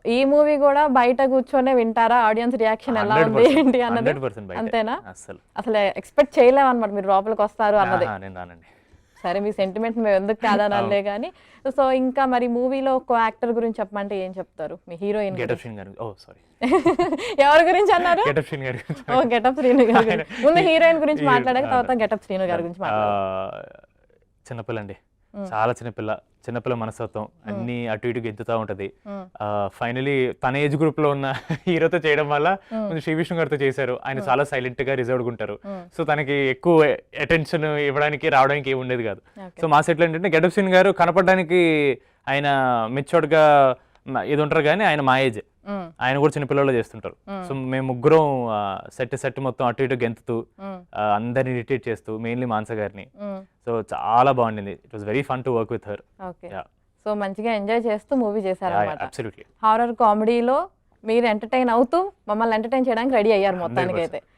ఈ మూవీ కూడా బయట కూర్చొనే వింటారా? ఆడియన్స్ రియాక్షన్ ఎలా ఉంది ఏంటి అన్నది 100% బయటే. అంతేనా? అస్సలు అసలు ఎక్స్పెక్ట్ చేయలేమన్నమాట మీరు లోపలికి వస్తారు అన్నది. నేను రానండి. సరే మీ సెంటిమెంట్ మేము ఎందుకు కాదనలే కానీ. సో ఇంకా మరి మూవీలో ఒక యాక్టర్ గురించి చెప్పమంటే ఏం చెప్తారు? మీ హీరోయిన్ గెటప్ శ్రీను గారు. ఓ సారీ, ఎవరి గురించి అన్నారు? గెటప్ శ్రీను గారు. ఓ గెటప్ శ్రీను గారి గురించి. ముందు హీరోయిన్ గురించి మాట్లాడాక తర్వాత గెటప్ శ్రీను గారి గురించి మాట్లాడారు. చిన్నపిల్ల అండి, చాలా చిన్నపిల్ల మనస్తత్వం, అన్ని అటు ఇటు గెంతుతా ఉంటది. ఫైనలీ తన ఏజ్ గ్రూప్ లో ఉన్న హీరోతో చేయడం వల్ల కొంచెం శ్రీ విష్ణు గారితో చేశారు. ఆయన చాలా సైలెంట్ గా రిజర్వ్డ్ ఉంటారు. సో తనకి ఎక్కువ అటెన్షన్ ఇవ్వడానికి రావడానికి ఏమి ఉండేది కాదు. సో మా సెట్లో ఏంటంటే గెటప్ శ్రీను గారు కనపడడానికి ఆయన మెచ్యూర్డ్ గా ఇది ఉంటారు కానీ ఆయన మా ఏజ్. ఆయన కూడా చిన్నపిల్లలు చేస్తుంటారు. సో మేము ముగ్గురం సెట్ మొత్తం అటు ఇటు గెంతుతూ అందరిని ఇరిటేట్ చేస్తూ, మెయిన్లీ మానస గారిని. సో చాలా బాగుండింది. It was very fun to work with her. So మంచిగా ఎంజాయ్ చేస్తూ మూవీ చేశారు అన్నమాట. అబ్సల్యూట్లీ. హారర్ కామెడీలో మీరు ఎంటర్టైన్ అవుతూ మమ్మల్ని ఎంటర్టైన్ చేయడానికి రెడీ అయ్యారు మొత్తానికి అయితే.